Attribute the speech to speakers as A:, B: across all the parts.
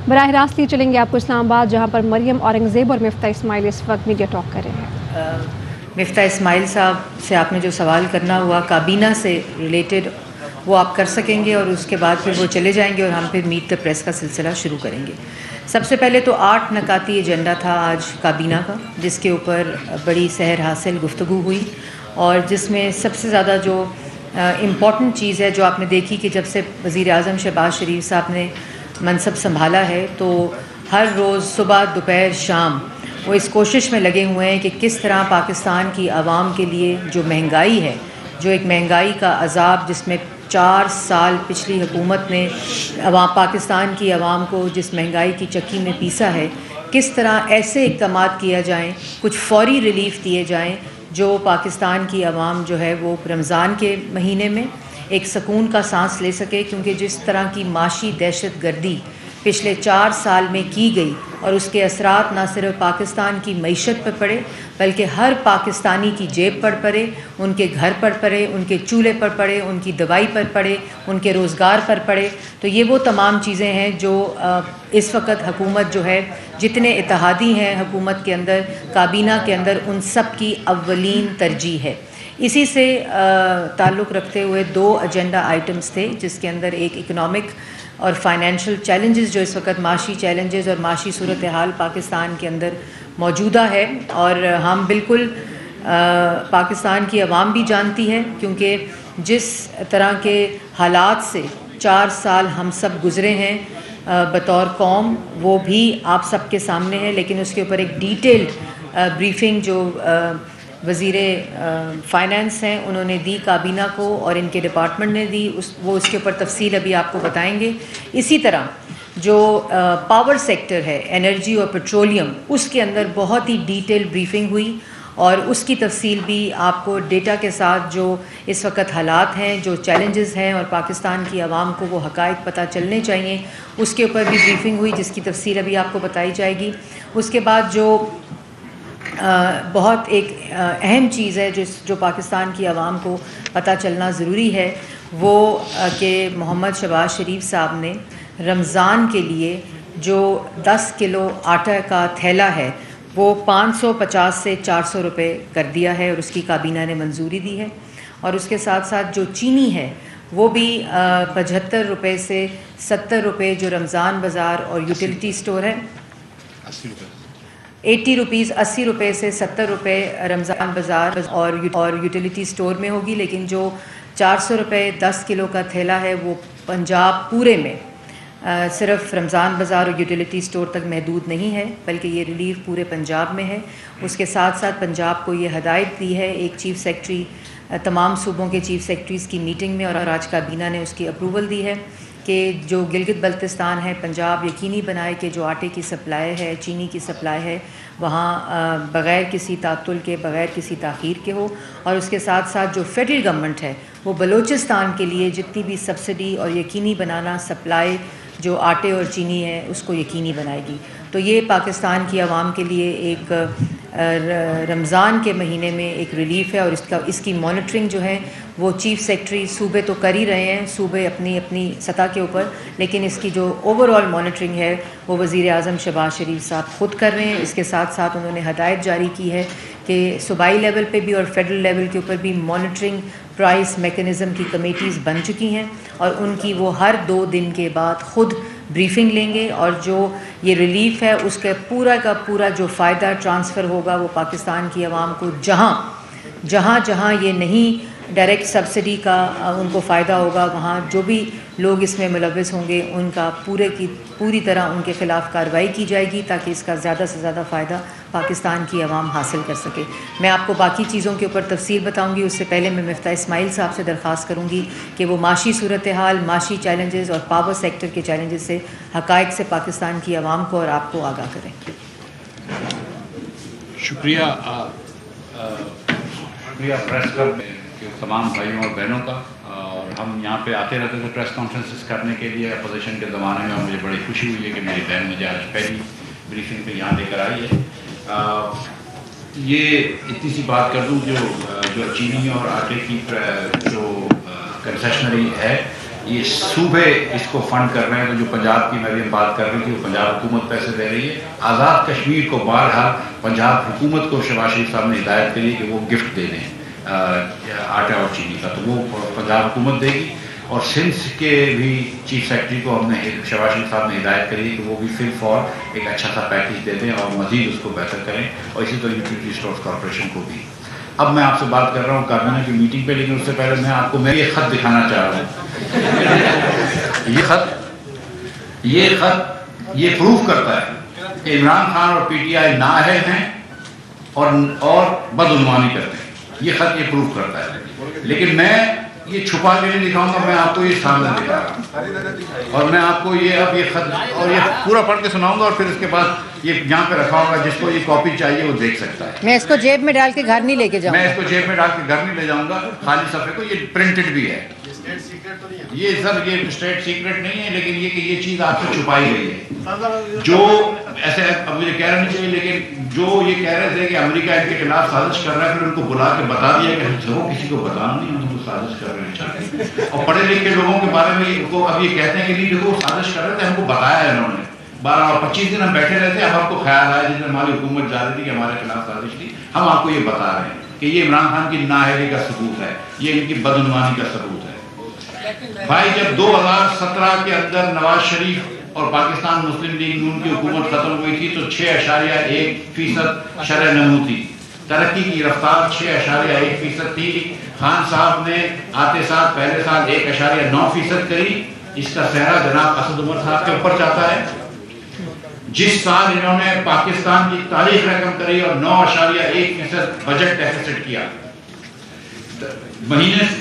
A: براہ راست ہی چلیں گے آپ کو اسلام آباد، جہاں پر مریم اورنگزیب اور مفتاح اسماعیل اس وقت میڈیا ٹاک کر رہے ہیں۔
B: مفتاح اسماعیل صاحب سے آپ نے جو سوال کرنا ہوا کابینہ سے ریلیٹڈ، وہ آپ کر سکیں گے، اور اس کے بعد پھر وہ چلے جائیں گے اور ہم پھر میٹ دا پریس کا سلسلہ شروع کریں گے۔ سب سے پہلے تو 8 نکاتی ایجنڈا تھا آج کابینہ کا، جس کے اوپر بڑی سحر حاصل گفتگو ہوئی، اور جس میں سب سے زیادہ جو امپورٹنٹ چیز ہے جو آپ نے دیکھی کہ جب سے وزیر اعظم شہباز شریف صاحب نے منصب سنبھالا ہے تو ہر روز صبح دوپہر شام وہ اس کوشش میں لگے ہوئے ہیں کہ کس طرح پاکستان کی عوام کے لیے جو مہنگائی ہے، جو ایک مہنگائی کا عذاب جس میں 4 سال پچھلی حکومت نے پاکستان کی عوام کو جس مہنگائی کی چکی میں پیسا ہے، کس طرح ایسے اقدامات کیا جائیں، کچھ فوری ریلیف دیے جائیں جو پاکستان کی عوام جو ہے وہ رمضان کے مہینے میں ایک سکون کا سانس لے سکے، کیونکہ جس طرح کی معاشی دہشت گردی پچھلے 4 سال میں کی گئی اور اس کے اثرات نہ صرف پاکستان کی معیشت پر پڑے بلکہ ہر پاکستانی کی جیب پر پڑے، ان کے گھر پر پڑے، ان کے چولہے پر پڑے، ان کی دوائی پر پڑے، ان کے روزگار پر پڑے، تو یہ وہ تمام چیزیں ہیں جو اس وقت حکومت جو ہے، جتنے اتحادی ہیں حکومت کے اندر، کابینہ کے اندر، ان سب کی اولین ترجیح ہے۔ اسی سے تعلق رکھتے ہوئے 2 ایجنڈا آئٹمز تھے، جس کے اندر ایک اکنامک اور فائنینشیل چیلنجز جو اس وقت معاشی چیلنجز اور معاشی صورتحال پاکستان کے اندر موجودہ ہے، اور ہم بالکل پاکستان کی عوام بھی جانتی ہے، کیونکہ جس طرح کے حالات سے 4 سال ہم سب گزرے ہیں بطور قوم، وہ بھی آپ سب کے سامنے ہے، لیکن اس کے اوپر ایک ڈیٹیلڈ بریفنگ جو وزیر فائنانس ہیں انہوں نے دی کابینہ کو اور ان کے ڈپارٹمنٹ نے دی، وہ اس کے اوپر تفصیل ابھی آپ کو بتائیں گے۔ اسی طرح جو پاور سیکٹر ہے، انرجی اور پیٹرولیم، اس کے اندر بہت ہی ڈیٹیل بریفنگ ہوئی، اور اس کی تفصیل بھی آپ کو ڈیٹا کے ساتھ جو اس وقت حالات ہیں، جو چیلنجز ہیں اور پاکستان کی عوام کو وہ حقائق پتہ چلنے چاہیے، اس کے اوپر بھی بریفنگ ہوئی، جس کی تفصیل ابھی آپ کو بتائی جائے گی۔ اس کے بعد جو بہت ایک اہم چیز ہے جو پاکستان کی عوام کو پتہ چلنا ضروری ہے، وہ کہ محمد شہباز شریف صاحب نے رمضان کے لیے جو 10 کلو آٹا کا تھیلا ہے وہ 550 سے 400 روپے کر دیا ہے، اور اس کی کابینہ نے منظوری دی ہے۔ اور اس کے ساتھ ساتھ جو چینی ہے وہ بھی 75 روپے سے 70 روپے جو رمضان بازار اور یوٹیلیٹی سٹور ہے، 80 روپیز 80 روپے سے 70 روپے رمضان بازار اور یوٹیلیٹی سٹور میں ہوگی، لیکن جو 400 روپے 10 کلو کا تھیلا ہے وہ پنجاب پورے میں صرف رمضان بازار اور یوٹیلیٹی سٹور تک محدود نہیں ہے، بلکہ یہ ریلیف پورے پنجاب میں ہے۔ اس کے ساتھ ساتھ پنجاب کو یہ ہدایت دی ہے ایک چیف سیکرٹری، تمام صوبوں کے چیف سیکرٹریز کی میٹنگ میں، اور آج کابینہ نے اس کی اپروول دی ہے کہ جو گلگت بلتستان ہے، پنجاب یقینی بنائے کہ جو آٹے کی سپلائی ہے، چینی کی سپلائی ہے، وہاں بغیر کسی تعطل کے، بغیر کسی تاخیر کے ہو، اور اس کے ساتھ ساتھ جو فیڈرل گورنمنٹ ہے وہ بلوچستان کے لیے جتنی بھی سبسڈی اور یقینی بنانا سپلائی جو آٹے اور چینی ہے اس کو یقینی بنائے گی۔ تو یہ پاکستان کی عوام کے لیے ایک رمضان کے مہینے میں ایک ریلیف ہے، اور اس کی مانیٹرنگ جو ہے وہ چیف سیکرٹری صوبے تو کر ہی رہے ہیں، صوبے اپنی سطح کے اوپر، لیکن اس کی جو اوور آل مانیٹرنگ ہے وہ وزیر اعظم شہباز شریف صاحب خود کر رہے ہیں۔ اس کے ساتھ ساتھ انہوں نے ہدایت جاری کی ہے کہ صوبائی لیول پہ بھی اور فیڈرل لیول کے اوپر بھی مانیٹرنگ پرائس میکنزم کی کمیٹیز بن چکی ہیں، اور ان کی وہ ہر 2 دن کے بعد خود بریفنگ لیں گے، اور جو یہ ریلیف ہے اس کا پورا جو فائدہ ٹرانسفر ہوگا وہ پاکستان کی عوام کو جہاں یہ نہیں ڈائریکٹ سبسڈی کا ان کو فائدہ ہوگا، وہاں جو بھی لوگ اس میں ملوث ہوں گے ان کا پوری طرح ان کے خلاف کارروائی کی جائے گی، تاکہ اس کا زیادہ سے زیادہ فائدہ پاکستان کی عوام حاصل کر سکے۔ میں آپ کو باقی چیزوں کے اوپر تفصیل بتاؤں گی، اس سے پہلے میں مفتاح اسماعیل صاحب سے درخواست کروں گی کہ وہ معاشی صورتحال، معاشی چیلنجز اور پاور سیکٹر کے چیلنجز سے حقائق سے پاکستان کی عوام کو اور آپ کو آگاہ کریں۔
C: شکریہ پریس کلب کے تمام بھائیوں اور بہنوں کا، اور ہم یہاں پہ آتے رہتے تھے پریس کانفرنسز کرنے کے لیے اپوزیشن کے زمانے میں، اور مجھے بڑی خوشی ہوئی ہے کہ میری بہن مجھے آج پہلی بریفنگ پہ یہاں لے کر آئی ہے۔ یہ اتنی سی بات کر دوں، جو چینی اور آٹے کی جو کنسیشنری ہے یہ صوبے اس کو فنڈ کر رہے ہیں. تو جو پنجاب کی مریم بات کر رہی تھی وہ پنجاب حکومت پیسے دے رہی ہے. آزاد کشمیر کو بہرحال پنجاب حکومت کو شہباز شریف صاحب نے ہدایت کری کہ وہ گفٹ دے دیں آٹا اور چینی کا, تو وہ پنجاب حکومت دے گی. اور سندھ کے بھی چیف سیکرٹری کو ہم نے شہباز شریف صاحب نے ہدایت کری ہے کہ وہ بھی فل فور ایک اچھا سا پیکیج دے دیں اور مزید اس کو بہتر کریں, اور اسی طرح یوٹیلیٹی اسٹورس کارپوریشن کو بھی. اب میں آپ سے بات کر رہا ہوں کابینہ کی میٹنگ پہ, لیکن اس سے پہلے میں آپ کو میں یہ خط دکھانا چاہ رہا ہوں. یہ خط یہ پروف کرتا ہے کہ عمران خان اور پی ٹی آئی نااہل ہیں اور بدعنوانی کرتے ہیں. یہ خط یہ پروف کرتا ہے, لیکن میں یہ چھپا کے نہیں دکھاؤں گا, میں آپ کو یہ سامنے دکھا رہا ہوں, اور میں آپ کو یہ اب یہ خط اور یہ پورا پڑھ کے سناؤں گا, اور پھر اس کے بعد یہ یہاں پہ رکھا ہوگا, جس کو یہ کاپی چاہیے وہ دیکھ سکتا ہے.
B: میں اس کو جیب میں ڈال کے گھر نہیں لے کے جاؤں گا.
C: میں اس کو جیب میں ڈال کے گھر نہیں لے جاؤں گا. خالی صفحے کو یہ پرنٹڈ بھی ہے. یہ سر یہ اسٹیٹ سیکرٹ نہیں ہے, لیکن یہ کہ یہ چیز آپ سے چھپائی گئی ہے. جو ایسے اب مجھے کہہ رہا نہیں چاہیے, لیکن جو یہ کہہ رہے تھے کہ امریکہ ان کے خلاف سازش کر رہا ہے, پھر ان کو بلا کے بتا دیا کہ وہ کسی کو بتانا نہیں, ان کو سازش کر رہے ہیں. اور پڑھے لکھے لوگوں کے بارے میں ان کو اب یہ کہتے ہیں کہ نہیں دیکھو سازش کر رہے تھے, ہم کو بتایا ہے انہوں نے. 12 اور 25 دن ہم بیٹھے رہتے ہیں, اب ہم کو خیال آیا جس دن ہماری حکومت جا رہی تھی کہ ہمارے خلاف سازش تھی, ہم آپ کو یہ بتا رہے ہیں کہ یہ عمران خان کی نااہلی کا ثبوت ہے, یہ ان کی بدعنوانی کا ثبوت ہے. بھائی جب 2017 کے اندر نواز شریف اور پاکستان مسلم لیگ نون کی حکومت ختم ہوئی تھی تو 6.1% شرح نمو تھی. ترقی کی رفتار 6.1% تھی. خان صاحب نے آتے سال پہلے سال 1.9% کری. اس کا سہرا جناب اسد عمر صاحب کے اوپر جاتا ہے. جس سال انہوں نے پاکستان کی تاریخ رقم کری اور 9.1% بجٹ ڈیفیسٹ کیا.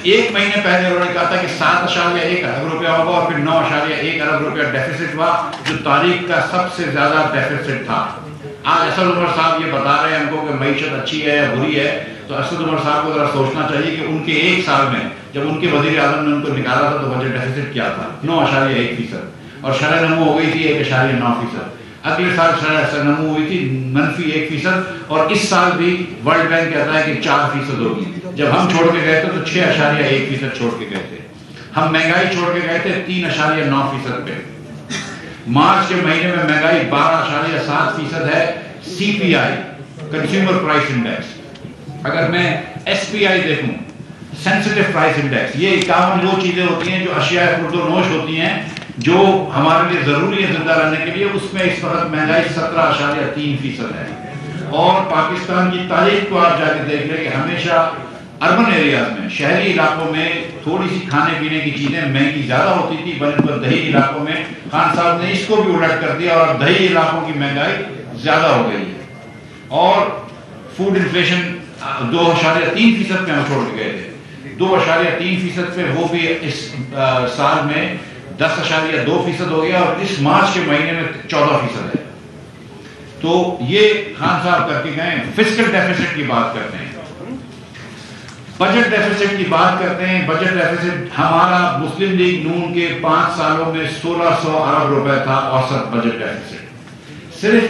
C: ایک مہینے پہلے انہوں نے کہا تھا کہ 7.1 ارب روپیہ ہوگا, اور پھر 9.1 ارب روپیہ ڈیفیسٹ ہوا, جو تاریخ کا سب سے زیادہ ڈیفیسٹ تھا. آج اسد عمر صاحب یہ بتا رہے ہیں ہم کو کہ معیشت اچھی ہے یا بری ہے, تو اسد عمر صاحب کو ذرا سوچنا چاہیے کہ ان کے ایک سال میں جب ان کے وزیر اعظم نے ان کو نکالا تھا تو بجٹ ڈیفیسٹ کیا تھا 9.1%, اور شرح نمو ہو گئی تھی 1.9%. اگلے سال شرح نمو ہوئی تھی -1%, اور اس سال بھی ورلڈ بینک کہتا ہے کہ 4% ہوگی. جب ہم چھوڑ کے گئے تھے تو 6.1% چھوڑ کے گئے تھے. ہم مہنگائی چھوڑ کے گئے تھے 3.9% پہ. مارچ کے مہینے میں مہنگائی 12.7% ہے. سی پی آئی کنزیومر پرائس انڈیکس, اگر میں ایس پی آئی دیکھوں سینسٹیو پرائس انڈیکس, یہ 51 وہ چیزیں ہوتی ہیں جو اشیاء خرد و نوش ہوتی ہیں جو ہمارے لیے ضروری ہے زندہ رہنے کے لیے, اس میں اس وقت مہنگائی 17.3% ہے. اور پاکستان کی تاریخ کو آپ جا کے دیکھ لیں کہ ہمیشہ اربن ایریاز میں, شہری علاقوں میں تھوڑی سی کھانے پینے کی چیزیں مہنگی زیادہ ہوتی تھی, بنسبت دیہی علاقوں میں. خان صاحب نے اس کو بھی الٹ کر دیا اور دیہی علاقوں کی مہنگائی زیادہ ہو گئی ہے. اور فوڈ انفلیشن 2.3% پہ ہم چھوڑ کے گئے تھے, 2.3% پہ وہ بھی اس سال میں 10.2% ہو گیا, اور اس مارچ کے مہینے میں 14% ہے. تو یہ خان صاحب کر کے گئے. فسکل ڈیفیسٹ کی بات کرتے ہیں, بجٹ ڈیفیسٹ کی بات کرتے ہیں. بجٹ ڈیفیسٹ ہمارا مسلم لیگ نون کے 5 سالوں میں 1600 ارب روپے تھا اوسط بجٹ ڈیفیسٹ. صرف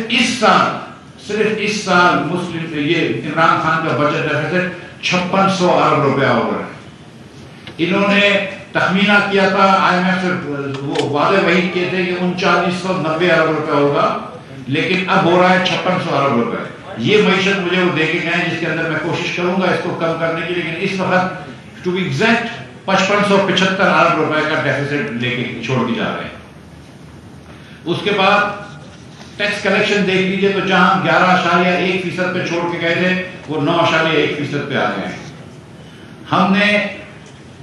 C: اس سال مسلم یہ عمران خان کا بجٹ ڈیفیسٹ 5600 ارب روپیہ ہو رہا ہے. انہوں نے تخمینہ کیا تھا, آئی ایم ایف سے وہ وعدے وعید کیے تھے کہ 3990 ارب روپے ہوگا, لیکن اب ہو رہا ہے 5600 ارب روپے. یہ معیشت مجھے وہ دے کے گئے جس کے اندر میں کوشش کروں گا اس کو کم کرنے کی, لیکن اس وقت ٹو بی ایگزیکٹ 5575 ارب روپے کا ڈیفیسٹ لے کے چھوڑ کے جا رہے ہیں. اس کے بعد ٹیکس کلیکشن دیکھ لیجئے تو جہاں 11.1% پہ چھوڑ کے گئے تھے وہ 9.1% پہ آ گئے ہیں. ہم نے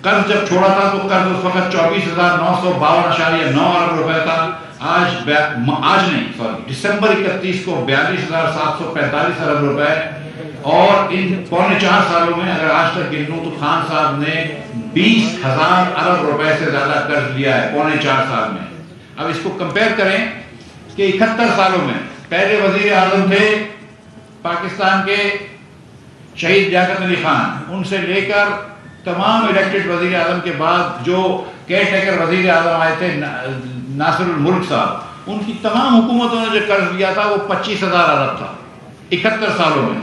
C: قرض جب چھوڑا تھا تو قرض اس وقت 24,952.9 ارب روپے تھا. آج نہیں سوری دسمبر 31 کو 42,745 ارب روپے, اور ان پونے 4 سالوں میں اگر آج تک گن لوں تو خان صاحب نے 20,000 ارب روپے سے زیادہ قرض لیا ہے پونے 4 سال میں. اب اس کو کمپیئر کریں کہ 71 سالوں میں پہلے وزیر اعظم تھے پاکستان کے شہید لیاقت علی خان, ان سے لے کر تمام الیکٹڈ وزیر اعظم کے بعد جو کیئر ٹیکر وزیر اعظم آئے تھے ناصر الملک صاحب, ان کی تمام حکومتوں نے جو قرض لیا تھا وہ 25,000 ارب تھا 71 سالوں میں.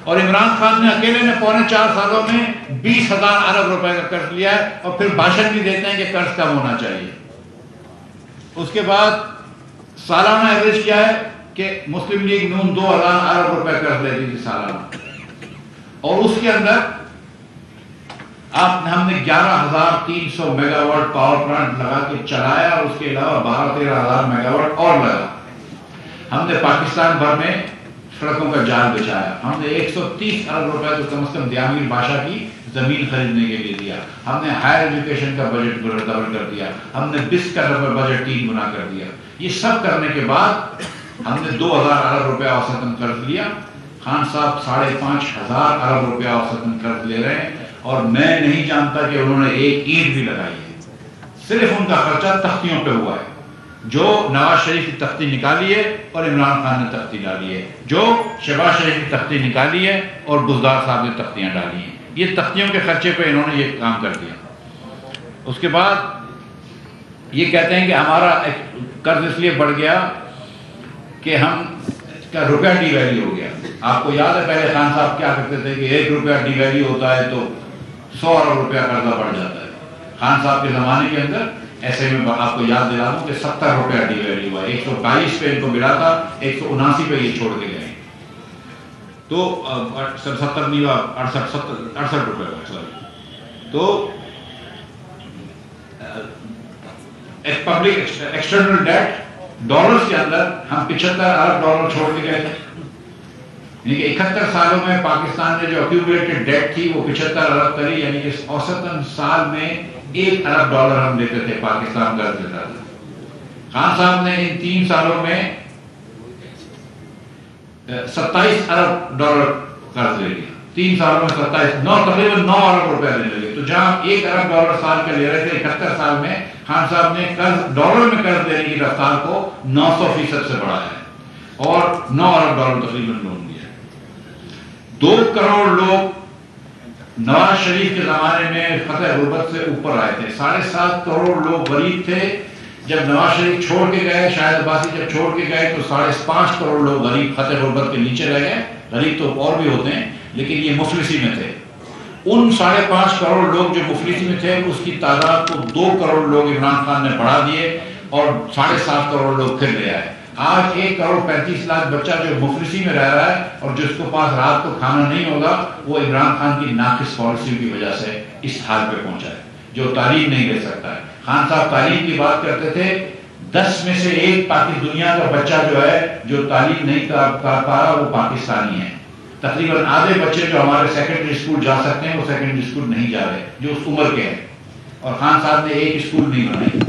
C: اور عمران خان نے اکیلے نے 3.25 سالوں میں 20,000 ارب روپے کا قرض لیا ہے، اور پھر بھاشن بھی دیتے ہیں کہ قرض کم ہونا چاہیے۔ اس کے بعد سالانہ ایوریج کیا ہے کہ مسلم لیگ نون 2,000 ارب روپے قرض لیتی تھی سالانہ، اور اس کے اندر ہم نے 11,300 میگا واٹ پاور پلانٹ لگا کے چلایا، اور اس کے علاوہ 12-13,000 میگا واٹ اور لگا۔ ہم نے پاکستان بھر میں سڑکوں کا جال بچایا۔ ہم نے 130 ارب روپے تو کم از کم دیامیر بادشاہ کی زمین خریدنے کے لیے دیا۔ ہم نے ہائر ایجوکیشن کا بجٹ ڈبل کر دیا۔ ہم نے BIS کا بجٹ 3 گنا کر دیا۔ یہ سب کرنے کے بعد ہم نے 2,000 ارب روپے اوسطاً قرض لیا۔ خان صاحب 5,500 ارب روپے اوسطاً قرض لے رہے ہیں، اور میں نہیں جانتا کہ انہوں نے ایک اینٹ بھی لگائی ہے۔ صرف ان کا خرچہ تختیوں پہ ہوا ہے، جو نواز شریف کی تختی نکالی ہے اور عمران خان نے تختی ڈالی ہے، جو شہباز شریف کی تختی نکالی ہے اور بزدار صاحب نے تختیاں ڈالی ہیں۔ یہ تختیوں کے خرچے پہ انہوں نے یہ کام کر دیا۔ اس کے بعد یہ کہتے ہیں کہ ہمارا قرض اس لیے بڑھ گیا کہ ہم کا روپیہ ڈی ویلیو ہو گیا۔ آپ کو یاد ہے پہلے خان صاحب کیا کرتے تھے کہ 1 روپیہ ڈی ویلیو ہوتا ہے تو 100 ارب روپیہ قرضہ بڑھ جاتا ہے۔ خان صاحب کے زمانے کے اندر ایسے میں آپ کو یاد دلا دوں کہ 70 روپیہ ڈی ویلیو ہوا، 122 پہ ان کو ملا تھا، 179 پہ یہ چھوڑ کے گئے، تو 70 نہیں ہوا، 68 روپے ہوا، سوری۔ تو پبلک ایکسٹرنل ڈیٹ ڈالرز کے اندر ہم 75 ارب ڈالر چھوڑ کے گئے تھے، یعنی کہ 71 سالوں میں پاکستان نے جو ایکیومولیٹڈ ڈیٹ تھی وہ 75 ارب کری، یعنی کہ اوسطاً سال میں 1 ارب ڈالر ہم دیتے تھے، پاکستان قرض دیتا تھا۔ خان صاحب نے ان 3 سالوں میں 27 ارب ڈالر قرض لے لیا، 3 سالوں میں 27، تقریباً 9 ارب روپے لینے لگے۔ تو جہاں 1 ارب ڈالر سال کے لے رہے تھے 71 سال میں، خان صاحب نے ڈالر میں قرض دینے کی رفتار کو 900% سے بڑھایا ہے، اور 9 ارب ڈالر تقریباً لون دیا۔ 2 کروڑ لوگ نواز شریف کے زمانے میں فتح غربت سے اوپر آئے تھے، 7.5 کروڑ لوگ غریب تھے۔ جب نواز شریف چھوڑ کے گئے، شاہد عباسی جب چھوڑ کے گئے تو 5.5 کروڑ لوگ غریب فتح غربت کے نیچے رہ گئے۔ غریب تو اور بھی ہوتے ہیں، لیکن یہ مفلسی میں تھے۔ ان 5.5 کروڑ لوگ جو مفلسی میں تھے، اس کی تعداد کو 2 کروڑ لوگ عمران خان نے بڑھا دیے، اور 7.5 کروڑ لوگ پھر لے آئے۔ آج 1 کروڑ 35 لاکھ بچہ جو مفلسی میں رہ رہا ہے اور جس کو پاس رات کو کھانا نہیں ہوگا، وہ عمران خان کی ناقص پالیسی کی وجہ سے اس حال پہ پہنچا ہے، جو تعلیم نہیں لے سکتا ہے۔ خان صاحب تعلیم کی بات کرتے تھے، 10 میں سے 1 پاکستان دنیا کا بچہ جو ہے جو تعلیم نہیں کر پا رہا وہ پاکستانی ہے۔ تقریباً آدھے بچے جو ہمارے سیکنڈری اسکول جا سکتے ہیں وہ سیکنڈری اسکول نہیں جا رہے، جو اس عمر کے ہیں، اور خان صاحب نے ایک اسکول نہیں بنائی،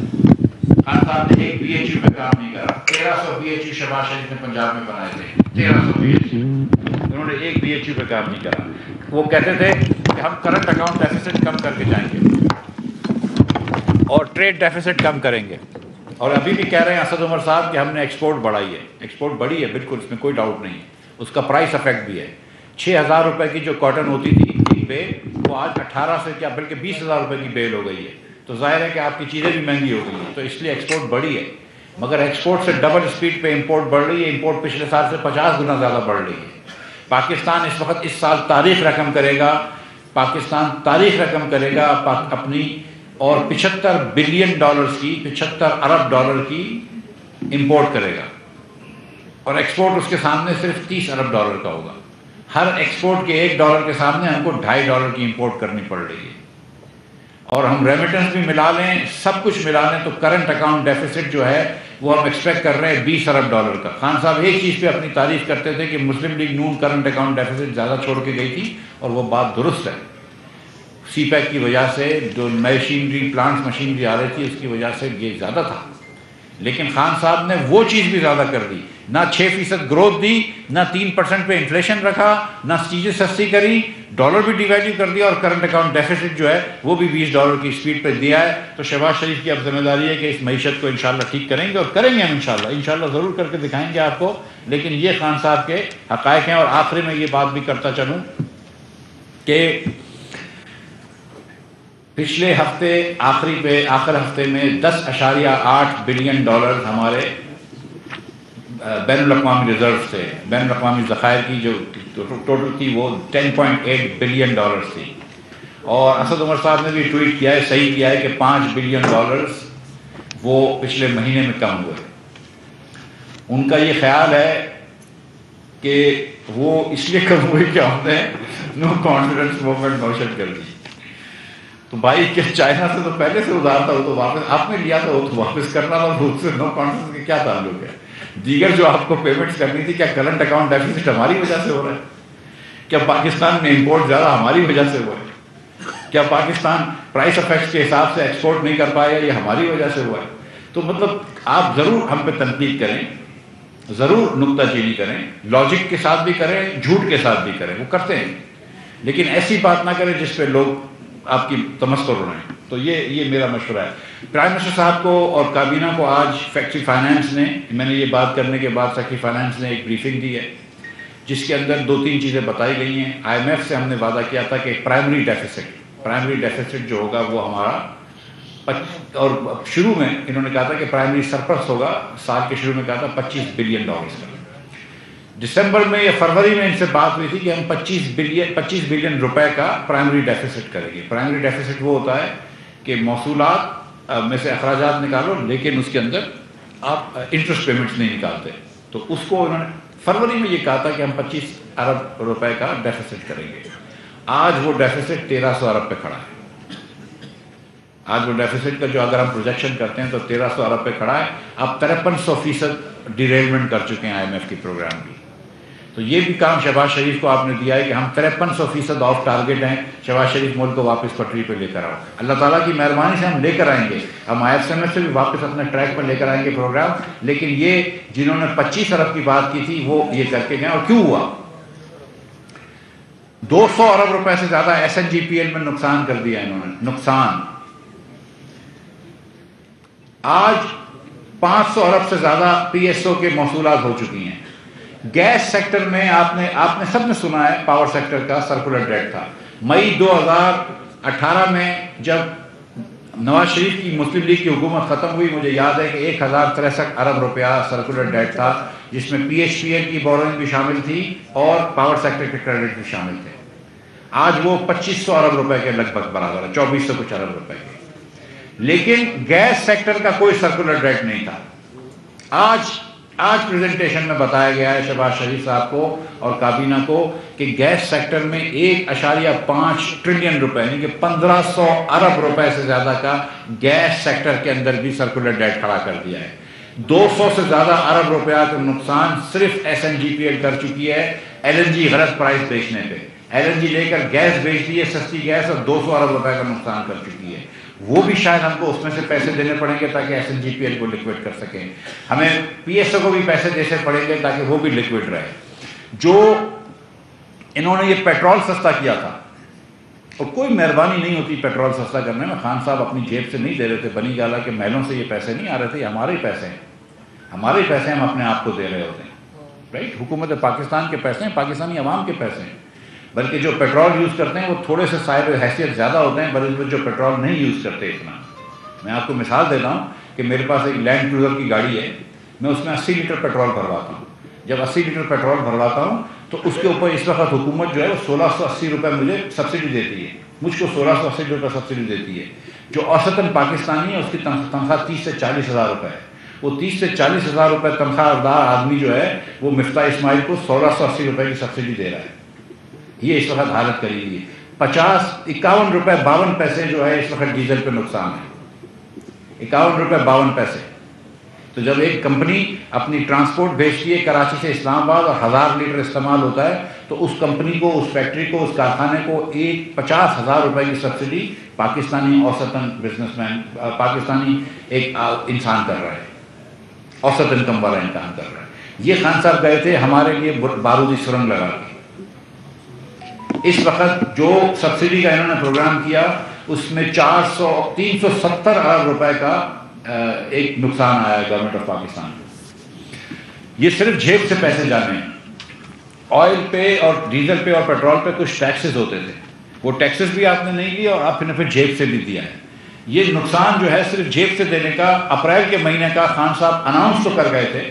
C: خان صاحب نے ایک BHU پہ کام نہیں کرا۔ 1300 BHU شہباز شریف نے پنجاب میں بنائے تھے، 1300 BHU، انہوں نے ایک BHU پہ کام نہیں کرا۔ وہ کہتے تھے کہ ہم کرنٹ اکاؤنٹ ڈیفیسٹ کم کر کے جائیں گے اور ٹریڈ ڈیفیسٹ کم کریں گے، اور ابھی بھی کہہ رہے ہیں اسد عمر صاحب کہ ہم نے ایکسپورٹ بڑھائی ہے، ایکسپورٹ بڑھی ہے بالکل، اس میں کوئی ڈاؤٹ نہیں ہے، اس کا پرائس افیکٹ بھی ہے۔ 6,000 روپے کی جو کاٹن ہوتی تھی ایک بیل، وہ آج 18 سے کیا بلکہ 20,000 روپے کی بیل ہو گئی ہے، تو ظاہر ہے کہ آپ کی چیزیں بھی مہنگی ہو گئی ہیں، تو اس لیے ایکسپورٹ بڑھی ہے، مگر ایکسپورٹ سے ڈبل اسپیڈ پہ امپورٹ بڑھ رہی ہے، امپورٹ پچھلے سال سے 50 گنا زیادہ بڑھ رہی ہے۔ پاکستان اس وقت اس سال تاریخ رقم کرے گا، پاکستان تاریخ رقم کرے گا اپنی، اور 75 بلین ڈالرز کی، 75 ارب ڈالر کی امپورٹ کرے گا، اور ایکسپورٹ اس کے سامنے صرف 30 ارب ڈالر کا ہوگا۔ ہر ایکسپورٹ کے $1 کے سامنے ہم کو $2.5 کی امپورٹ کرنی پڑ رہی ہے، اور ہم ریمیٹنس بھی ملا لیں، سب کچھ ملا لیں، تو کرنٹ اکاؤنٹ ڈیفیسٹ جو ہے وہ ہم ایکسپیکٹ کر رہے ہیں $20 ارب کا۔ خان صاحب ایک چیز پہ اپنی تعریف کرتے تھے کہ مسلم لیگ نون کرنٹ اکاؤنٹ ڈیفیسٹ زیادہ چھوڑ کے گئی تھی، اور وہ بات درست ہے۔ سی پیک کی وجہ سے جو مشینری پلانٹس مشینری آ رہی تھی اس کی وجہ سے یہ زیادہ تھا، لیکن خان صاحب نے وہ چیز بھی زیادہ کر دی، نہ 6% گروتھ دی، نہ 3% پہ انفلیشن رکھا، نہ چیزیں سستی کری، ڈالر بھی ڈی ویلیو کر دیا، اور کرنٹ اکاؤنٹ ڈیفیسٹ جو ہے وہ بھی $20 کی اسپیڈ پہ دیا ہے۔ تو شہباز شریف کی اب ذمہ داری ہے کہ اس معیشت کو انشاءاللہ ٹھیک کریں گے، اور کریں گے ہم انشاءاللہ ضرور کر کے دکھائیں گے آپ کو، لیکن یہ خان صاحب کے حقائق ہیں۔ اور آخری میں یہ بات بھی کرتا چلوں کہ پچھلے ہفتے آخر ہفتے میں $10.8 بلین ہمارے بین الاقوامی ریزرو سے، بین الاقوامی ذخائر کی جو ٹوٹل تھی وہ $10.8 بلین تھی، اور اسد عمر صاحب نے بھی ٹویٹ کیا ہے، صحیح کیا ہے کہ $5 بلین وہ پچھلے مہینے میں کم ہوئے۔ ان کا یہ خیال ہے کہ وہ اس لیے کم ہوئے کہ ہم نے نو کانفیڈنس موومنٹ موشن کر دی۔ تو بھائی کہ چائنا سے تو پہلے سے ادھار تھا، وہ تو واپس آپ نے لیا تھا، وہ تو واپس کرنا تھا، تو اس سے نو کانفیڈنس کا کیا تعلق ہے؟ دیگر جو آپ کو پیمنٹس کرنی تھی، کیا کرنٹ اکاؤنٹ ڈیفیسٹ ہماری وجہ سے ہو رہا ہے؟ کیا پاکستان میں امپورٹ زیادہ ہماری وجہ سے ہوا ہے؟ کیا پاکستان پرائس افیکٹس کے حساب سے ایکسپورٹ نہیں کر پایا، یہ ہماری وجہ سے ہوا ہے؟ تو مطلب آپ ضرور ہم پہ تنقید کریں، ضرور نکتہ چینی کریں، لاجک کے ساتھ بھی کریں، جھوٹ کے ساتھ بھی کریں، وہ کرتے ہیں، لیکن ایسی بات نہ کریں جس پہ لوگ آپ کی تمسخر ہو رہے ہیں۔ تو یہ میرا مشورہ ہے۔ پرائم منسٹر صاحب کو اور کابینہ کو آج سیکریٹری فائنانس نے، میں نے یہ بات کرنے کے بعد سیکریٹری فائنانس نے ایک بریفنگ دی ہے جس کے اندر 2-3 چیزیں بتائی گئی ہیں۔ IMF سے ہم نے وعدہ کیا تھا کہ پرائمری ڈیفیسٹ جو ہوگا وہ ہمارا، اور شروع میں انہوں نے کہا تھا کہ پرائمری سرپلس ہوگا، سال کے شروع میں کہا تھا $25 بلین کا۔ دسمبر میں یا فروری میں ان سے بات ہوئی تھی کہ ہم 25 بلین روپے کا پرائمری ڈیفیسٹ کریں گے۔ پرائمری ڈیفیسٹ وہ ہوتا ہے کہ موصولات میں سے اخراجات نکالو لیکن اس کے اندر آپ انٹرسٹ پیمنٹس نہیں نکالتے، تو اس کو انہوں نے فروری میں یہ کہا تھا کہ ہم 25 ارب روپے کا ڈیفیسٹ کریں گے۔ آج وہ ڈیفیسٹ 1300 ارب پہ کھڑا ہے۔ آج وہ ڈیفیسٹ کا جو اگر ہم پروجیکشن کرتے ہیں تو 1300 ارب پہ کھڑا ہے۔ اب 53% ڈیریلمنٹ کر چکے ہیں IMF کے پروگرام کی۔ تو یہ بھی کام شہباز شریف کو آپ نے دیا ہے کہ ہم 53% آف ٹارگیٹ ہیں، شہباز شریف ملک کو واپس پٹری پہ لے کر آؤ۔ اللہ تعالیٰ کی مہربانی سے ہم لے کر آئیں گے، ہم IFMS سے بھی واپس اپنے ٹریک پر لے کر آئیں گے پروگرام، لیکن یہ جنہوں نے 25 ارب کی بات کی تھی وہ یہ کر کے گئے۔ اور کیوں ہوا؟ 200 ارب روپے سے زیادہ SNGPL میں نقصان کر دیا انہوں نے، نقصان۔ آج 500 ارب سے زیادہ PSO کے موصولات ہو چکی ہیں۔ گیس سیکٹر میں آپ نے سب نے سنا ہے، پاور سیکٹر کا سرکولر ڈیٹ تھا۔ مئی 2018 میں جب نواز شریف کی مسلم لیگ کی حکومت ختم ہوئی، مجھے یاد ہے کہ 1063 ارب روپیہ سرکولر ڈیٹ تھا، جس میں PHPL کی بورنگ بھی شامل تھی اور پاور سیکٹر کے کریڈٹ بھی شامل تھے۔ آج وہ 2500 ارب روپے کے لگ بھگ برابر ہے، 2400 کچھ ارب روپے کے۔ لیکن گیس سیکٹر کا کوئی سرکولر ڈیٹ نہیں تھا۔ آج پریزنٹیشن میں بتایا گیا ہے شہباز شریف صاحب کو اور کابینہ کو کہ گیس سیکٹر میں 1.5 ٹریلین روپے یعنی کہ 1500 ارب روپے سے زیادہ کا گیس سیکٹر کے اندر بھی سرکولر ڈیٹ کھڑا کر دیا ہے۔ 200 سے زیادہ ارب روپیہ کا نقصان صرف SNGPL کر چکی ہے LNG غلط پرائز بیچنے پہ۔ LNG لے کر گیس بیچ دی ہے، سستی گیس، اور 200 ارب روپے کا نقصان کر چکی ہے۔ وہ بھی شاید ہم کو اس میں سے پیسے دینے پڑیں گے تاکہ SNGPL کو لکوڈ کر سکیں، ہمیں PSO کو بھی پیسے دینے پڑیں گے تاکہ وہ بھی لکوڈ رہے۔ جو انہوں نے یہ پیٹرول سستا کیا تھا، اور کوئی مہربانی نہیں ہوتی پیٹرول سستا کرنے میں، خان صاحب اپنی جیب سے نہیں دے رہے تھے، بنی گالا کے محلوں سے یہ پیسے نہیں آ رہے تھے، یہ ہمارے پیسے ہیں، ہمارے پیسے ہم اپنے آپ کو دے رہے ہوتے ہیں، رائٹ؟ حکومت پاکستان کے پیسے ہیں، پاکستانی عوام کے پیسے ہیں، بلکہ جو پیٹرول یوز کرتے ہیں وہ تھوڑے سے صاحب حیثیت زیادہ ہوتے ہیں بلکہ جو پیٹرول نہیں یوز کرتے اتنا۔ میں آپ کو مثال دیتا ہوں کہ میرے پاس ایک لینڈ کروزر کی گاڑی ہے، میں اس میں 80 لیٹر پیٹرول بھرواتا ہوں۔ جب 80 لیٹر پیٹرول بھرواتا ہوں تو اس کے اوپر اس وقت حکومت جو ہے وہ 1680 روپے مجھے سبسڈی دیتی ہے، مجھ کو 1680 روپے سبسڈی دیتی ہے۔ جو اوسطاً پاکستانی ہے اس کی تنخواہ 30 سے 40 ہزار روپے ہے، وہ 30 سے 40 ہزار روپے تنخواہ دار آدمی جو ہے وہ مفتاح اسماعیل کو 1680 روپے کی سبسڈی دے رہا ہے۔ یہ اس وقت حالت کری ہوئی ہے۔ 51 روپے 52 پیسے جو ہے اس وقت ڈیزل پہ نقصان ہے، 51 روپے 52 پیسے۔ تو جب ایک کمپنی اپنی ٹرانسپورٹ بھیجتی ہے کراچی سے اسلام آباد اور 1000 لیٹر استعمال ہوتا ہے تو اس کمپنی کو، اس فیکٹری کو، اس کارخانے کو 50,000 روپے کی سبسڈی پاکستانی اوسطاً بزنس مین، پاکستانی ایک انسان کر رہا ہے، اوسط انکم والا انسان کر رہا ہے۔ یہ خان صاحب گئے تھے ہمارے لیے بارودی سرنگ لگا کے۔ اس وقت جو سبسڈی کا انہوں نے پروگرام کیا اس میں 370 ارب روپے کا ایک نقصان آیا ہے گورنمنٹ آف پاکستان کو۔ یہ صرف جیب سے پیسے جانے ہیں۔ آئل پہ اور ڈیزل پہ اور پیٹرول پہ کچھ ٹیکسز ہوتے تھے، وہ ٹیکسز بھی آپ نے نہیں لیے اور آپ نے پھر جیب سے بھی دیا ہے۔ یہ نقصان جو ہے صرف جیب سے دینے کا، اپریل کے مہینے کا خان صاحب اناؤنس تو کر گئے تھے،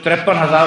C: 53,000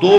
C: $2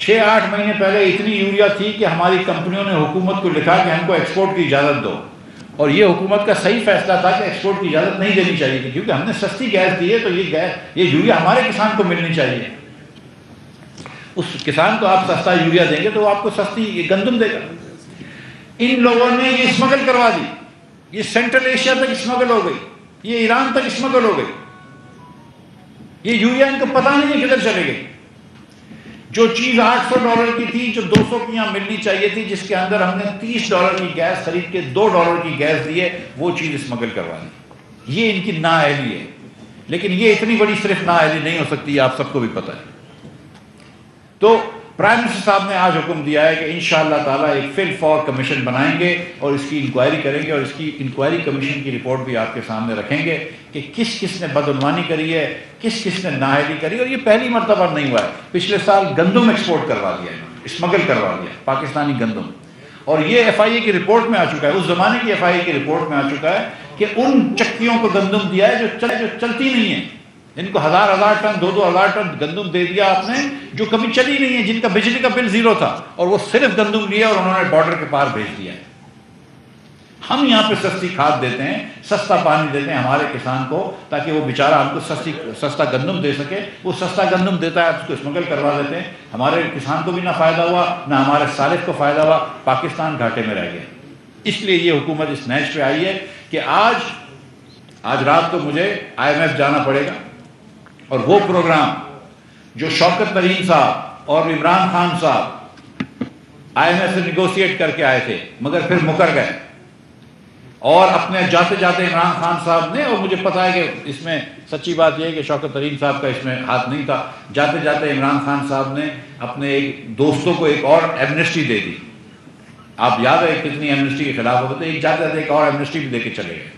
C: 6-8 مہینے پہلے اتنی یوریا تھی کہ ہماری کمپنیوں نے حکومت کو لکھا کہ ہم کو ایکسپورٹ کی اجازت دو، اور یہ حکومت کا صحیح فیصلہ تھا کہ ایکسپورٹ کی اجازت نہیں دینی چاہیے تھی، کیونکہ ہم نے سستی گیس دی ہے تو یہ یوریا ہمارے کسان کو ملنی چاہیے. اس کسان کو آپ سستا یوریا دیں گے تو وہ آپ کو سستی گندم دے گا. ان لوگوں نے یہ اسمگل کروا دی، یہ سینٹرل ایشیا تک اسمگل ہو گئی، یہ ایران تک اسمگل ہو گئی. یہ یوریا ان کو پتہ نہیں ہے کدھر چلے گئی. جو چیز $800 کی تھی، جو 200 کی یہاں ملنی چاہیے تھی، جس کے اندر ہم نے $30 کی گیس خرید کے $2 کی گیس دی ہے، وہ چیز اسمگل کروا دی. یہ ان کی نااہلی ہے. لیکن یہ اتنی بڑی صرف نااہلی نہیں ہو سکتی، آپ سب کو بھی پتہ ہے. تو پرائم منسٹر صاحب نے آج حکم دیا ہے کہ انشاءاللہ تعالیٰ ایک فل فور کمیشن بنائیں گے اور اس کی انکوائری کریں گے، اور اس کی انکوائری کمیشن کی رپورٹ بھی آپ کے سامنے رکھیں گے کہ کس کس نے بدعنوانی کری ہے، کس کس نے نااہلی کری. اور یہ پہلی مرتبہ نہیں ہوا ہے. پچھلے سال گندم ایکسپورٹ کروا دیا ہے، اسمگل کروا دیا پاکستانی گندم، اور یہ ایف آئی اے کی رپورٹ میں آ چکا ہے، اس زمانے کی ایف آئی اے کی رپورٹ میں آ چکا ہے کہ ان چکیوں کو گندم دیا ہے جو چلتی نہیں ہیں. ان کو 1000 ٹن 2000 ٹن گندم دے دیا آپ نے جو کبھی چلی نہیں ہے، جن کا بجلی کا بل 0 تھا، اور وہ صرف گندم لیا اور انہوں نے بارڈر کے پار بھیج دیا ہے. ہم یہاں پہ سستی کھاد دیتے ہیں، سستا پانی دیتے ہیں ہمارے کسان کو تاکہ وہ بیچارہ ہم کو سستا گندم دے سکے. وہ سستا گندم دیتا ہے، اس کو اسمگل کروا دیتے ہیں. ہمارے کسان کو بھی نہ فائدہ ہوا، نہ ہمارے صارف کو فائدہ ہوا. پاکستان گھاٹے میں رہ گیا. اس لیے یہ حکومت اس نیچ پہ آئی ہے کہ آج رات کو مجھے IMF جانا پڑے گا، اور وہ پروگرام جو شوکت ترین صاحب اور عمران خان صاحب IMF سے نیگوشیٹ کر کے آئے تھے مگر پھر مکر گئے، اور اپنے جاتے جاتے عمران خان صاحب نے، اور مجھے پتہ ہے کہ اس میں سچی بات یہ ہے کہ شوکت ترین صاحب کا اس میں ہاتھ نہیں تھا، جاتے جاتے عمران خان صاحب نے اپنے ایک دوستوں کو ایک اور ایمنسٹی دے دی. آپ یاد ہے کتنی ایمنسٹی کے خلاف ہوتے تھے، ایک جاتے جاتے ایک اور ایمنسٹی بھی دے کے چلے گئے،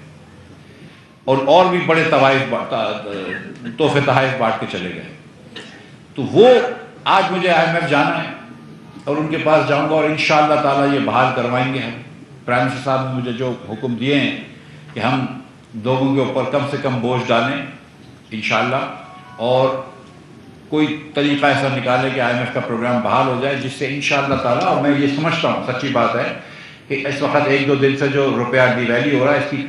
C: اور بھی بڑے تحفے تحائف بانٹ کے چلے گئے. تو وہ آج مجھے IMF جانا ہے اور ان کے پاس جاؤں گا، اور انشاءاللہ تعالیٰ یہ بحال کروائیں گے. ہم پرائم منسٹر صاحب نے مجھے جو حکم دیے ہیں کہ ہم لوگوں کے اوپر کم سے کم بوجھ ڈالیں انشاءاللہ، اور کوئی طریقہ ایسا نکالے کہ IMF کا پروگرام بحال ہو جائے، جس سے انشاءاللہ تعالیٰ، اور میں یہ سمجھتا ہوں سچی بات ہے کہ اس وقت 1-2 دن سے جو روپیہ ڈی ویلیو ہو رہا ہے، اس کی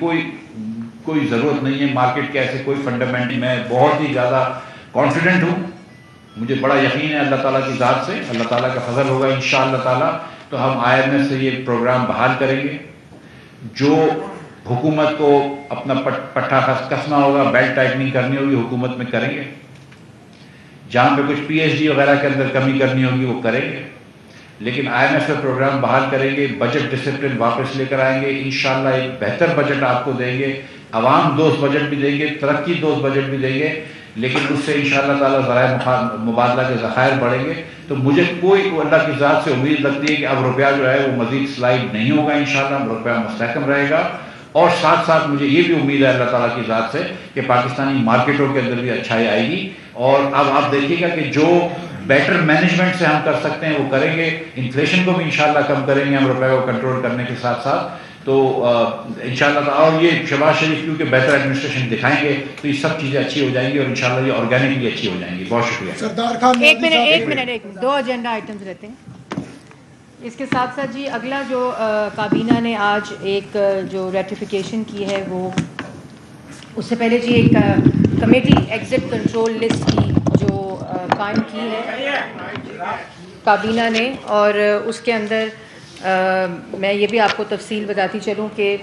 C: کوئی ضرورت نہیں ہے. مارکیٹ کے ایسے کوئی فنڈامنٹ، میں بہت ہی زیادہ کانفیڈنٹ ہوں، مجھے بڑا یقین ہے اللہ تعالیٰ کی ذات سے، اللہ تعالیٰ کا فضل ہوگا انشاءاللہ تعالیٰ. تو ہم IMF سے یہ پروگرام بحال کریں گے. جو حکومت کو اپنا پٹھا کسنا ہوگا، بیلٹ ٹائٹننگ کرنی ہوگی، حکومت میں کریں گے. جہاں پہ کچھ PhD وغیرہ کے اندر کمی کرنی ہوگی وہ کریں گے. لیکن IMF کا پروگرام بحال کریں گے، بجٹ ڈسپلن واپس لے کر آئیں گے انشاءاللہ. ایک بہتر بجٹ آپ کو دیں گے، عوام دوست بجٹ بھی دیں گے، ترقی دوست بجٹ بھی دیں گے. لیکن اس سے انشاءاللہ تعالیٰ ذرائع مبادلہ کے ذخائر بڑھیں گے. تو مجھے کوئی اللہ کی ذات سے امید لگتی ہے کہ اب روپیہ جو ہے وہ مزید سلائڈ نہیں ہوگا انشاءاللہ، روپیہ مستحکم رہے گا. اور ساتھ ساتھ مجھے یہ بھی امید ہے اللہ تعالیٰ کی ذات سے کہ پاکستانی مارکیٹوں کے اندر بھی اچھائی آئے گی. اور اب آپ دیکھیے گا کہ جو بیٹر مینجمنٹ سے ہم کر سکتے ہیں وہ کریں گے. انفلیشن کو بھی انشاءاللہ کم کریں گے ہم روپے کو کنٹرول کرنے کے ساتھ ساتھ. تو انشاءاللہ اور یہ شہباز شریف کیونکہ بہتر ایڈمنسٹریشن دکھائیں گے تو یہ سب چیزیں اچھی ہو جائیں گی، اور انشاءاللہ یہ آرگینکلی اچھی ہو جائیں گی. بہت شکریہ.
D: سردار خان
B: ایک منٹ 2 ایجنڈا آئٹمز رہتے ہیں. اس کے ساتھ ساتھ جی اگلا جو کابینہ نے آج ایک جو ریٹیفیکیشن کی ہے، وہ اس سے پہلے جی ایک کمیٹی ایگزٹ کنٹرول لسٹ کی جو قائم کی ہے کابینہ نے، اور اس کے اندر میں یہ بھی آپ کو تفصیل بتاتی چلوں کہ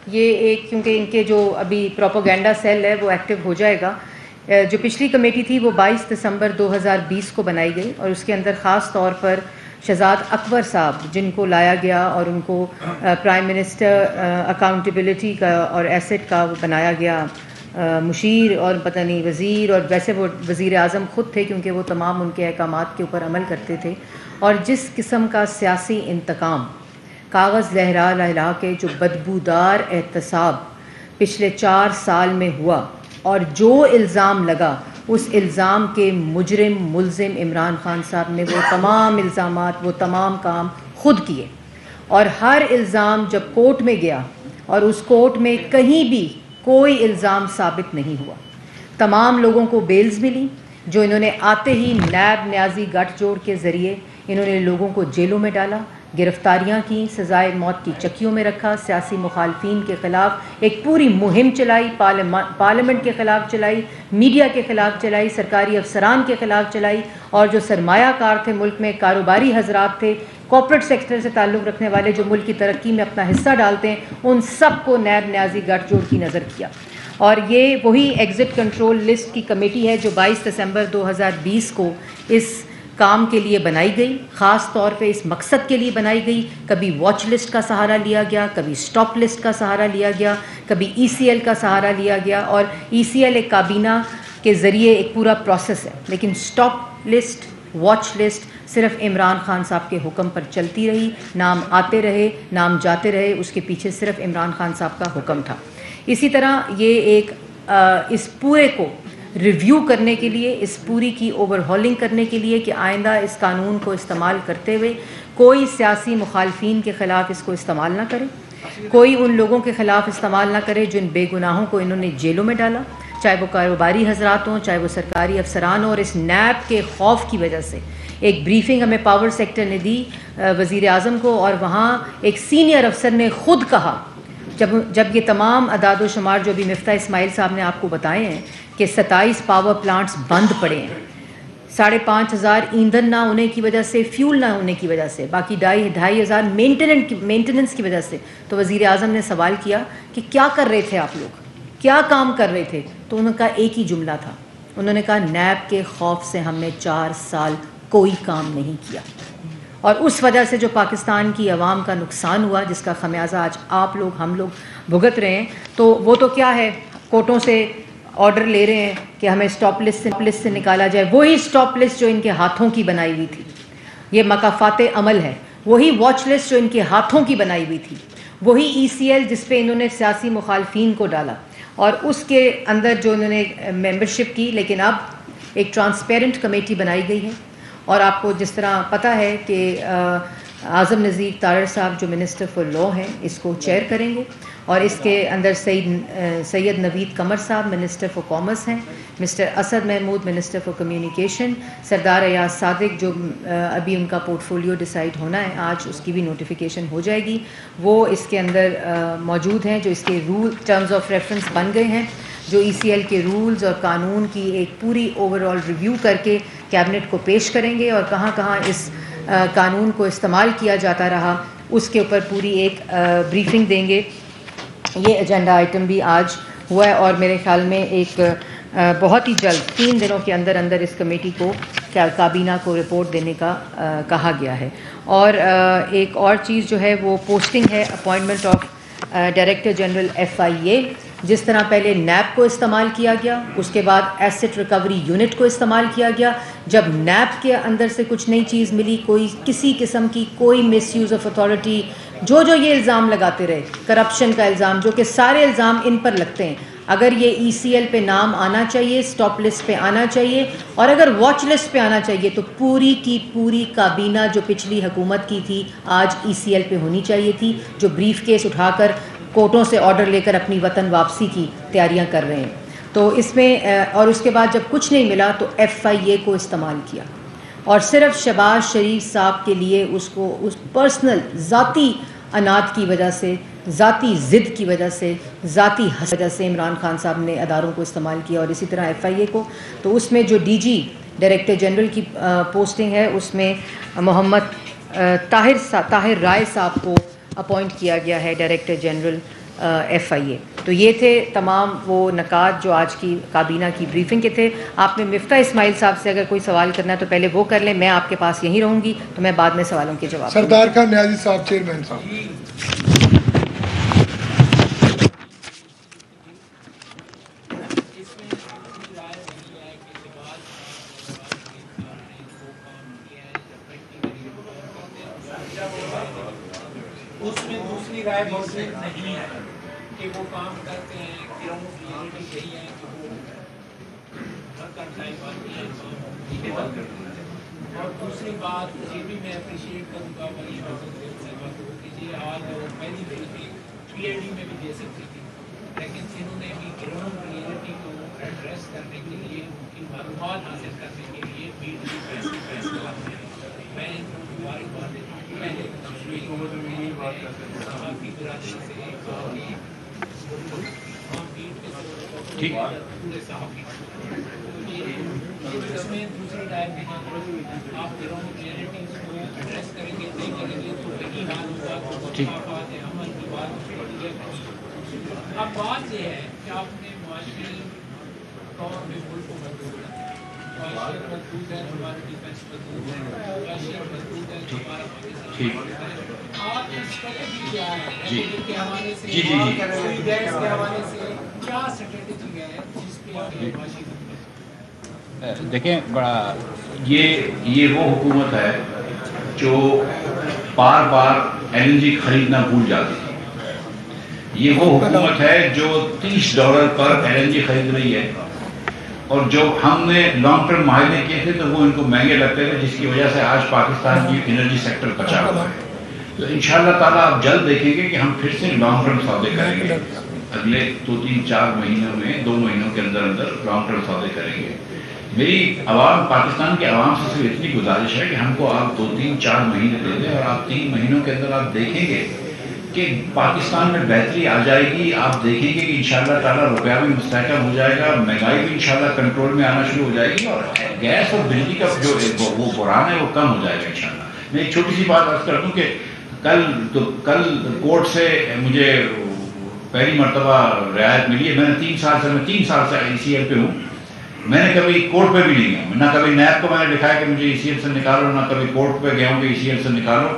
B: یہ ایک، کیونکہ ان کے جو ابھی پروپیگنڈا سیل ہے وہ ایکٹیو ہو جائے گا. جو پچھلی کمیٹی تھی وہ 22 دسمبر 2020 کو بنائی گئی، اور اس کے اندر خاص طور پر شہزاد اکبر صاحب جن کو لایا گیا اور ان کو پرائم منسٹر اکاؤنٹیبلٹی کا اور ایسٹ کا بنایا گیا مشیر، اور پتہ نہیں وزیر، اور ویسے وہ وزیر اعظم خود تھے کیونکہ وہ تمام ان کے احکامات کے اوپر عمل کرتے تھے. اور جس قسم کا سیاسی انتقام، کاغذ لہرا لہرا کے جو بدبودار احتساب پچھلے 4 سال میں ہوا، اور جو الزام لگا اس الزام کے مجرم ملزم عمران خان صاحب نے وہ تمام الزامات، وہ تمام کام خود کیے. اور ہر الزام جب کورٹ میں گیا اور اس کورٹ میں کہیں بھی کوئی الزام ثابت نہیں ہوا. تمام لوگوں کو بیلز ملی جو انہوں نے آتے ہی نیب نیازی گٹھ جوڑ کے ذریعے انہوں نے لوگوں کو جیلوں میں ڈالا، گرفتاریاں کی، سزائے موت کی چکیوں میں رکھا، سیاسی مخالفین کے خلاف ایک پوری مہم چلائی، پارلیمنٹ کے خلاف چلائی، میڈیا کے خلاف چلائی، سرکاری افسران کے خلاف چلائی، اور جو سرمایہ کار تھے ملک میں، کاروباری حضرات تھے، کارپوریٹ سیکٹر سے تعلق رکھنے والے جو ملک کی ترقی میں اپنا حصہ ڈالتے ہیں، ان سب کو نیب نیازی گٹھ جوڑ کی نظر کیا۔ اور یہ وہی ایگزٹ کنٹرول لسٹ کی کمیٹی ہے جو 22 دسمبر 2020 کو اس کام کے لیے بنائی گئی، خاص طور پہ اس مقصد کے لیے بنائی گئی۔ کبھی واچ لسٹ کا سہارا لیا گیا، کبھی اسٹاپ لسٹ کا سہارا لیا گیا، کبھی ECL کا سہارا لیا گیا، اور ECL ایک کابینہ کے ذریعے ایک پورا پروسیس ہے، لیکن اسٹاپ لسٹ، واچ لسٹ صرف عمران خان صاحب کے حکم پر چلتی رہی، نام آتے رہے، نام جاتے رہے، اس کے پیچھے صرف عمران خان صاحب کا حکم تھا۔ اسی طرح یہ ایک اس پورے کو ریویو کرنے کے لیے، اس پوری کی اوور ہالنگ کرنے کے لیے کہ آئندہ اس قانون کو استعمال کرتے ہوئے کوئی سیاسی مخالفین کے خلاف اس کو استعمال نہ کرے، کوئی ان لوگوں کے خلاف استعمال نہ کرے جن بے گناہوں کو انہوں نے جیلوں میں ڈالا، چاہے وہ کاروباری حضرات ہوں، چاہے وہ سرکاری افسران ہوں۔ اور اس نیب کے خوف کی وجہ سے ایک بریفنگ ہمیں پاور سیکٹر نے دی وزیر اعظم کو، اور وہاں ایک سینئر افسر نے خود کہا، جب یہ تمام اعداد و شمار جو ابھی مفتاح اسماعیل صاحب نے آپ کو بتائے ہیں کہ 27 پاور پلانٹس بند پڑے ہیں، 5,500 ایندھن نہ ہونے کی وجہ سے، فیول نہ ہونے کی وجہ سے، باقی 2,500 مینٹیننس کی وجہ سے، تو وزیر اعظم نے سوال کیا کہ کیا کر رہے تھے آپ لوگ، کیا کام کر رہے تھے؟ تو انہوں نے کہا ایک ہی جملہ تھا، انہوں نے کہا نیب کے خوف سے ہم نے 4 سال کوئی کام نہیں کیا، اور اس وجہ سے جو پاکستان کی عوام کا نقصان ہوا، جس کا خمیازہ آج آپ لوگ، ہم لوگ بھگت رہے ہیں، تو وہ تو کیا ہے، کورٹوں سے آرڈر لے رہے ہیں کہ ہمیں اسٹاپ لسٹ سے نکالا جائے، وہی اسٹاپ لسٹ جو ان کے ہاتھوں کی بنائی ہوئی تھی، یہ مکافات عمل ہے، وہی واچ لسٹ جو ان کے ہاتھوں کی بنائی ہوئی تھی، وہی ECL جس پہ انہوں نے سیاسی مخالفین کو ڈالا، اور اس کے اندر جو انہوں نے ممبرشپ کی، لیکن اب ایک ٹرانسپیرنٹ کمیٹی بنائی گئی ہے۔ اور آپ کو جس طرح پتہ ہے کہ اعظم نذیر طاہر صاحب جو منسٹر فار لا ہیں اس کو چیئر کریں گے، اور اس کے اندر سید Naveed Qamar sahab minister for commerce ہیں، mister Asad Mahmood minister for communication, Sardar Ayaz صادق جو ابھی ان کا پورٹ فولیو ڈیسائیڈ ہونا ہے، آج اس کی بھی نوٹیفیکیشن ہو جائے گی، وہ اس کے اندر موجود ہیں، جو اس کے ٹرمز آف ریفرنس بن گئے ہیں، جو ECL کے رولز اور قانون کی ایک پوری اوور آل ریویو کر کے کیبنٹ کو پیش کریں گے، اور کہاں کہاں اس قانون کو استعمال کیا جاتا رہا اس کے اوپر پوری ایک بریفنگ دیں گے۔ یہ ایجنڈا آئٹم بھی آج ہوا ہے، اور میرے خیال میں ایک بہت ہی جلد 3 دنوں کے اندر اندر اس کمیٹی کو کابینہ کو رپورٹ دینے کا کہا گیا ہے۔ اور ایک اور چیز جو ہے وہ پوسٹنگ ہے، appointment of director general FIA، جس طرح پہلے نیب کو استعمال کیا گیا، اس کے بعد ایسٹ ریکوری یونٹ کو استعمال کیا گیا، جب نیب کے اندر سے کچھ نئی چیز ملی، کوئی کسی قسم کی کوئی مس یوز آف اتھارٹی، جو یہ الزام لگاتے رہے، کرپشن کا الزام، جو کہ سارے الزام ان پر لگتے ہیں، اگر یہ ECL پہ نام آنا چاہیے، اسٹاپ لسٹ پہ آنا چاہیے، اور اگر واچ لسٹ پہ آنا چاہیے، تو پوری کی پوری کابینہ جو پچھلی حکومت کی تھی آج ECL پہ ہونی چاہیے تھی، جو بریف کیس اٹھا کر کورٹوں سے آرڈر لے کر اپنی وطن واپسی کی تیاریاں کر رہے ہیں۔ تو اس میں اور اس کے بعد جب کچھ نہیں ملا تو FIA کو استعمال کیا، اور صرف شہباز شریف صاحب کے لیے اس پرسنل ذاتی انات کی وجہ سے، ذاتی ضد کی وجہ سے، ذاتی وجہ سے عمران خان صاحب نے اداروں کو استعمال کیا، اور اسی طرح FIA کو۔ تو اس میں جو DG ڈائریکٹر جنرل کی پوسٹنگ ہے، اس میں محمد طاہر رائے صاحب کو اپوائنٹ کیا گیا ہے ڈائریکٹر جنرل FIA۔ تو یہ تھے تمام وہ نکات جو آج کی کابینہ کی بریفنگ کے تھے۔ آپ نے مفتاح اسماعیل صاحب سے اگر کوئی سوال کرنا ہے تو پہلے وہ کر لیں، میں آپ کے پاس یہیں رہوں گی، تو میں بعد میں سوالوں کے جواب دوں گی۔
D: سردار خان نیازی صاحب، چیئرمین صاحب۔
E: اس میں دوسری رائے موجود نہیں ہے کہ وہ کام کرتے ہیں، گراؤنڈ ریئلٹی یہی ہے کہ وہ اور دوسری بات یہ بھی میں اپریشیٹ کروں گا بڑی کہ یہ آج پہلی بریفنگ PID میں بھی دے سکتی تھی، لیکن انہوں نے بھی گراؤنڈ ریئلٹی کو ایڈریس کرنے کے لیے، ان کی معلومات حاصل کرنے کے لیے فیصلہ میں مبارکباد پہلے کی برادری سے
C: ٹھیک
E: اس میں دوسری ٹائپ آپ گراؤنڈ ریئلٹیز کو ایڈریس کریں گے نہیں کریں گے تو کہیں حال ہوگا عمل کی بات. اب بات یہ ہے کہ آپ نے معاشی طور پہ ملک کو مضبوط کرنا معاشیت مضبوط ہے ہماری ڈیفینس مضبوط ہے معاشیت مضبوط ہے ہمارا پاکستان. آپ کی اسٹریٹجی کیا ہے کے حوالے سے گیس کے حوالے سے کیا اسٹریٹجی ہے جس پہ آپ معاشی
C: دیکھیں بڑا یہ وہ حکومت ہے جو بار بار LNG خریدنا بھول جاتی ہے. یہ وہ حکومت ہے جو $30 پر LNG خرید رہی ہے اور جو ہم نے لانگ ٹرم معاہدے کیے تھے تو وہ ان کو مہنگے لگتے تھے جس کی وجہ سے آج پاکستان کی انرجی سیکٹر بچا ہوا ہے. تو انشاءاللہ تعالیٰ آپ جلد دیکھیں گے کہ ہم پھر سے لانگ ٹرم سودے کریں گے اگلے 2-3-4 مہینوں میں 2 مہینوں کے اندر لانگ ٹرم سودے کریں گے. میری عوام پاکستان کے عوام سے صرف اتنی گزارش ہے کہ ہم کو آپ 2-3-4 مہینے دے دیں اور آپ 3 مہینوں کے اندر آپ دیکھیں گے کہ پاکستان میں بہتری آ جائے گی. آپ دیکھیں گے کہ انشاءاللہ تعالیٰ روپیہ بھی مستحکم ہو جائے گا, مہنگائی بھی انشاءاللہ کنٹرول میں آنا شروع ہو جائے گی اور گیس اور بجلی کا جو وہ بحران ہے وہ کم ہو جائے گا انشاءاللہ. میں ایک چھوٹی سی بات عرض کر دوں کہ کل کورٹ سے مجھے پہلی مرتبہ رعایت ملی ہے. میں نے 3 سال سے ICL پہ ہوں. میں نے کبھی کورٹ پہ بھی نہیں گیا, نہ کبھی نیب کو میں نے لکھا ہے کہ مجھے ECL سے نکالو, نہ کبھی کورٹ پہ گیا ہوں کہ ECL سے نکالو.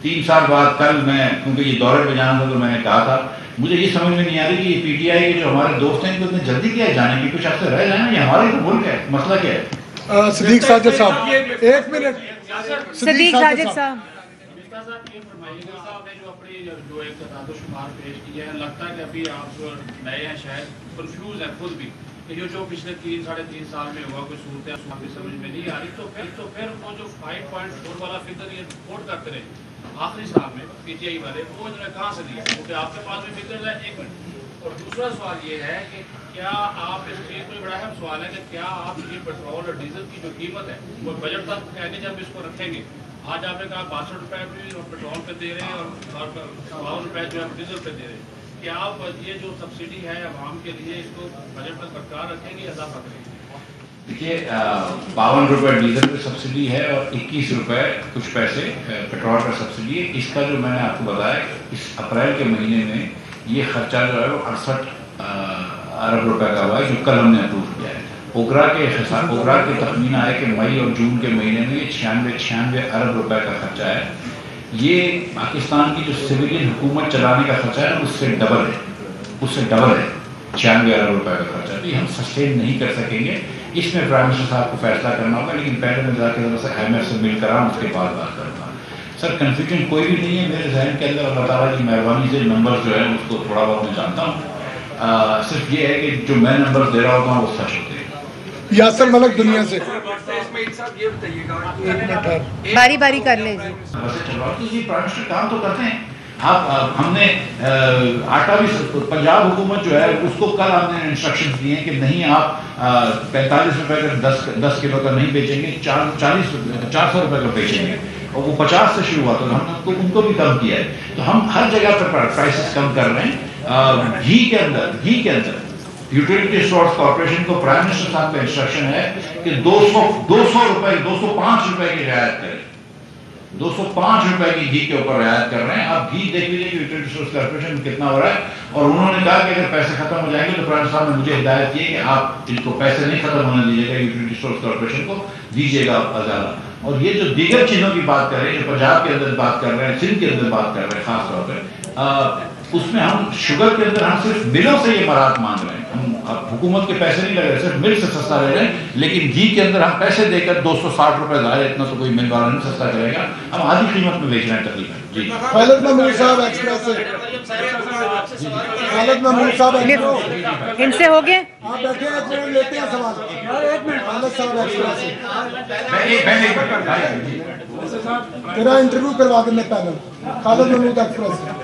C: 3 سال بعد کل میں کیونکہ یہ دورے پہ جانا تھا تو میں نے کہا تھا مجھے یہ سمجھ میں نہیں آ رہی کہ یہ PTI کے جو ہمارے دوست ہیں ان کو اتنے جلدی کیا ہے جانے کی, کچھ عرصے رہ جائیں. یہ ہمارا تو ملک ہے, مسئلہ کیا ہے؟
D: صدیق ساجد صاحب 1 منٹ.
B: صدیق ساجد صاحب
F: جو ایک تعداد و شمار پیش کیا ہے, لگتا ہے کہ ابھی آپ نئے ہیں, شاید کنفیوز ہیں خود بھی کہ یہ جو پچھلے 3-3.5 سال میں ہوا کوئی صورت ہے سمجھ میں نہیں آ رہی. تو پھر وہ جو 5.4 والا فگر یہ رپورٹ کرتے رہے آخری سال میں PTI والے, وہ جو ہے کہاں سے لیا؟ کیونکہ آپ کے پاس بھی فگر ہے. 1 منٹ. اور دوسرا سوال یہ ہے کہ کیا آپ اس چیز میں بڑا اہم سوال ہے کہ کیا آپ یہ پیٹرول اور ڈیزل کی جو قیمت ہے وہ بجٹ تک کہنے جب اس کو رکھیں گے؟ آج آپ نے کہا 62 روپے بھی پیٹرول پہ دے رہے ہیں اور 52 روپے جو ہے ڈیزل پہ دے رہے ہیں. کیا آپ یہ جو سبسڈی ہے عوام کے لیے اس کو بجٹ میں برقرار رکھیں گے, اضافہ کریں گے؟
C: دیکھیے 52 روپے ڈیزل پہ سبسڈی ہے اور 21 روپے کچھ پیسے پیٹرول پر سبسڈی ہے. اس کا جو میں نے آپ کو بتایا اس اپریل کے مہینے میں یہ خرچہ جو ہے وہ 68 ارب روپے کا ہوا ہے جو کل ہم نے اپروو کیا ہے. اوگرا کے تخمینہ ہے کہ مئی اور جون کے مہینے میں یہ 96 ارب روپے کا خرچہ ہے. یہ پاکستان کی جو سویلین حکومت چلانے کا خرچہ ہے اس سے ڈبل ہے, 96 ارب روپے کا خرچہ. تو یہ ہم سسٹین نہیں کر سکیں گے. اس میں پرائم منسٹر صاحب کو فیصلہ کرنا ہوگا, لیکن پہلے میں جا کے IMF سے مل کر آؤں, اس کے بعد بات کروں گا. سر کنفیوژن کوئی بھی نہیں ہے میرے ذہن کے اندر. اللہ تعالیٰ کی مہربانی سے نمبر جو ہے اس کو تھوڑا بہت میں جانتا ہوں. صرف یہ ہے کہ جو میں نمبر دے رہا ہوتا ہوں وہ سچ ہوتے ہیں.
D: یاسر ملک دنیا سے
B: باری باری کر لیں
C: جی. پرائم منسٹر کام تو کرتے ہیں. ہم نے آٹا بھی پنجاب حکومت جو ہے اس کو کل ہم نے انسٹرکشن دیے ہیں کہ نہیں آپ 45 روپے کا 10 کلو کا نہیں بیچیں گے, 400 روپے کا بیچیں گے. اور وہ 50 سے شروع ہوا تو ہم نے ان کو بھی کم کیا ہے. تو ہم ہر جگہ پر پرائسز کم کر رہے ہیں. گھی کے اندر یوٹیلیٹی اسٹورز کارپوریشن کو پرائم منسٹر صاحب کا انسٹرکشن ہے کہ 200 روپے 205 روپے کی رعایت کریں. 205 روپے کی گھی کے اوپر رعایت کر رہے ہیں. آپ گھی دیکھ لیجیے کہ یوٹیلیٹی اسٹورز کارپوریشن میں کتنا ہو رہا ہے. اور انہوں نے کہا کہ اگر پیسے ختم ہو جائیں گے تو پرائم صاحب نے مجھے ہدایت کی کہ آپ ان کو پیسے نہیں ختم ہونے دیجیے گا, یوٹیلیٹی اسٹورز کارپوریشن کو دیجیے گا زیادہ. اور یہ جو دیگر چیزوں کی بات کر رہے ہیں, جو پنجاب کے اندر بات کر رہے ہیں, سندھ کے اندر بات کر رہے ہیں خاص طور پہ, اس میں ہم شوگر کے اندر ہم صرف ملوں سے یہ مراحت مانگ رہے ہیں. ہم حکومت کے پیسے نہیں لگ رہے, صرف مل سے سستا لے رہے ہیں. لیکن گھی کے اندر ہم پیسے دے کر 260 روپے ظاہر ہے, اتنا تو کوئی مل والا نہیں سستا کرے گا. ہم آدھی قیمت میں بیچ رہے ہیں تقریباً. جی
D: خالد محمود صاحب ایکسپریس سے. خالد محمود صاحب
B: ان سے ہو گئے.
D: آپ بیٹھے ہیں, 1 منٹ لیتے ہیں سوال. 1 منٹ خالد صاحب ایکسپریس سے. میرا انٹرویو کروا دیں پینل. خالد محمود ایکسپریس سے.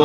C: 2,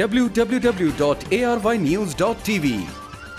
G: www.arynews.tv।